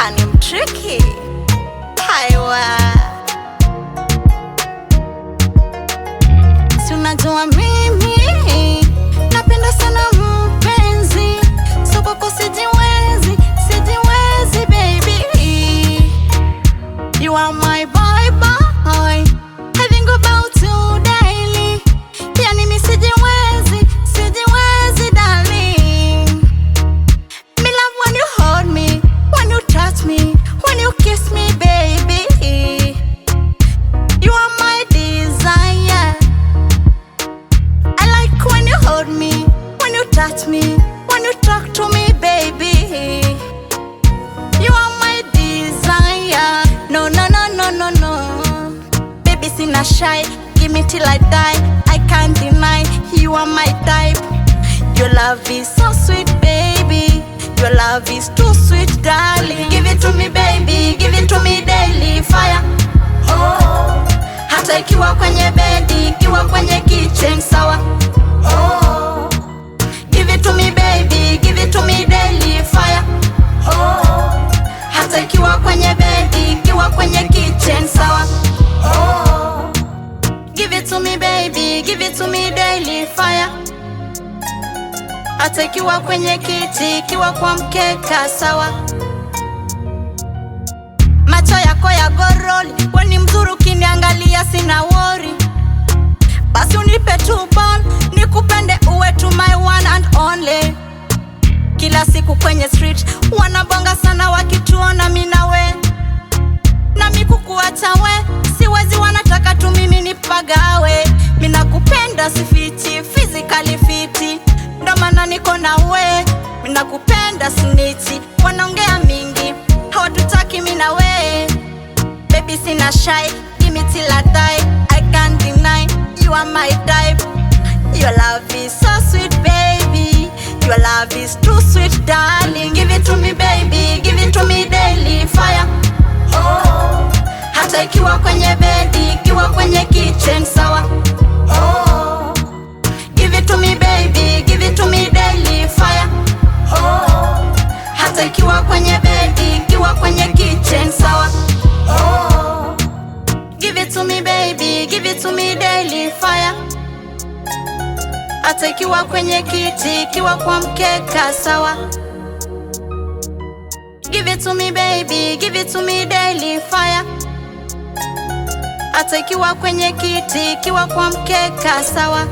kanimtricky haiwa. Si unajua mimi napenda sana mpenzi, so kwako sijiwezi baby. You are my boy boy, I think about you daily. Yani mi sijiwezi darling. Me love when you hold me, when you touch me, when you kiss me baby. You are my desire. I like when you hold me, when you touch me, when you talk to me baby. You are my desire. No, no, no, no, no, no. Baby sina shy, give me till I die. I can't deny, you are my type. Your love is so sweet baby, your love is too sweet darling. Give it to me baby, give it to me daily. Fire, oh. Hata ikiwa kwenye bedi, ikiwa kwenye kitchen sawa, oh. Give it to me baby, give it to me daily. Fire, oh. Hata ikiwa kwenye bedi, ikiwa kwenye kitchen sawa, oh. Give it to me baby, give it to me daily. Fire, hata ikiwa kwenye kiti, ikiwa kwa mkeka sawa. Macho yako ya goroli, we ni mzuri ukiniangalia sina worry. Basi unipe tu ball, nikupende uwe tu my one and only. Kila siku kwenye street, wanabonga sana wakituona mimi na we. Na mimi kukuacha we, siwezi, wanataka tu mimi nipagawe. Mimi nakupenda sifiti, physically fiti, ndo maana niko na we. Mimi nakupenda snitchi, wanaongea mingi, hawatutaki mimi na we. Baby sina shy, give me till I die. I can't deny, you are my type. Your love is so sweet baby, your love is too sweet darling. Give it to me baby, give it to me daily. Fire, oh. Hata ikiwa kwenye bedi, ikiwa kwenye kitchen sawa, oh. Give it to me baby, give it to me daily. Fire, oh. Hata ikiwa kwenye bedi, ikiwa kwenye kitchen sawa, oh. Give it to me baby, give it to me daily. Fire, hata ikiwa kwenye kiti, ikiwa kwa mkeka sawa. Give it to me baby, give it to me daily. Fire, hata ikiwa kwenye kiti, ikiwa kwa mkeka sawa.